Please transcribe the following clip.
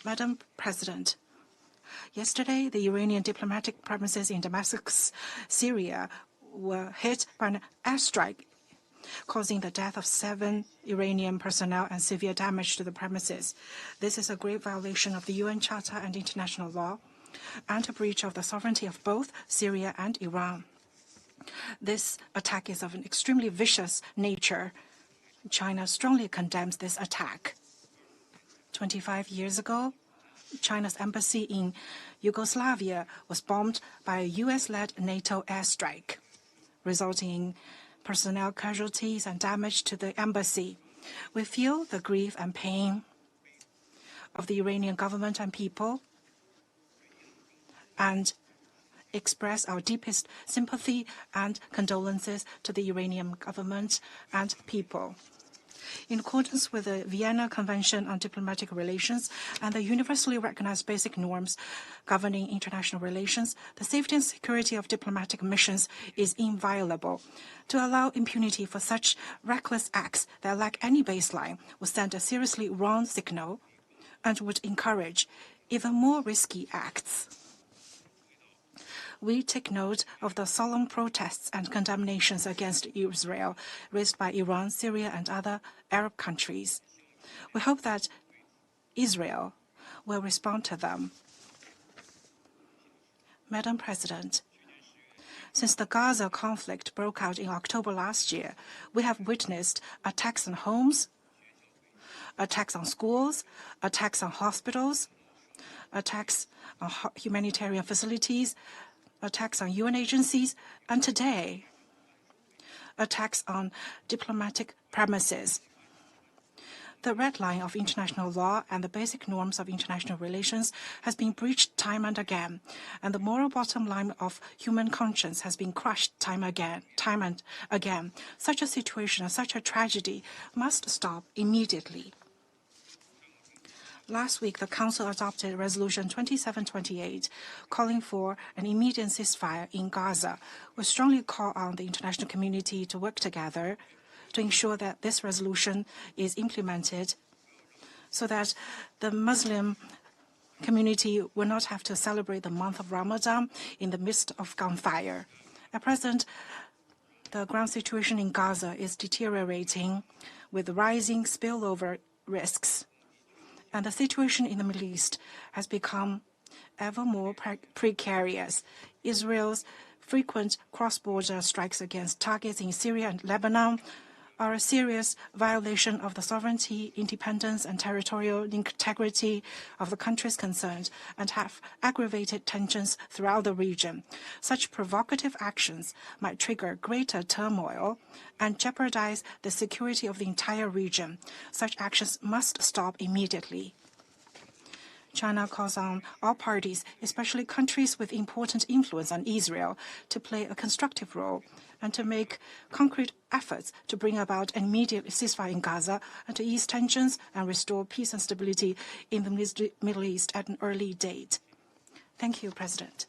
Madam President, yesterday the Iranian diplomatic premises in Damascus, Syria, were hit by an airstrike, causing the death of 7 Iranian personnel and severe damage to the premises. This is a grave violation of the UN Charter and international law, and a breach of the sovereignty of both Syria and Iran. This attack is of an extremely vicious nature. China strongly condemns this attack. 25 years ago, China's embassy in Yugoslavia was bombed by a US-led NATO airstrike, resulting in personnel casualties and damage to the embassy. We feel the grief and pain of the Iranian government and people and express our deepest sympathy and condolences to the Iranian government and people. In accordance with the Vienna Convention on Diplomatic Relations and the universally recognized basic norms governing international relations, the safety and security of diplomatic missions is inviolable. To allow impunity for such reckless acts that lack any baseline would send a seriously wrong signal and would encourage even more risky acts. We take note of the solemn protests and condemnations against Israel raised by Iran, Syria, and other Arab countries. We hope that Israel will respond to them. Madam President, since the Gaza conflict broke out in October last year, we have witnessed attacks on homes, attacks on schools, attacks on hospitals, attacks on humanitarian facilities, attacks on UN agencies, and today, attacks on diplomatic premises. The red line of international law and the basic norms of international relations has been breached time and again, and the moral bottom line of human conscience has been crushed time and again. Such a situation and such a tragedy must stop immediately. Last week, the Council adopted Resolution 2728, calling for an immediate ceasefire in Gaza. We strongly call on the international community to work together to ensure that this resolution is implemented so that the Muslim community will not have to celebrate the month of Ramadan in the midst of gunfire. At present, the ground situation in Gaza is deteriorating with rising spillover risks, and the situation in the Middle East has become ever more precarious. Israel's frequent cross-border strikes against targets in Syria and Lebanon are a serious violation of the sovereignty, independence, and territorial integrity of the countries concerned and have aggravated tensions throughout the region. Such provocative actions might trigger greater turmoil and jeopardize the security of the entire region. Such actions must stop immediately. China calls on all parties, especially countries with important influence on Israel, to play a constructive role and to make concrete efforts to bring about an immediate ceasefire in Gaza and to ease tensions and restore peace and stability in the Middle East at an early date. Thank you, President.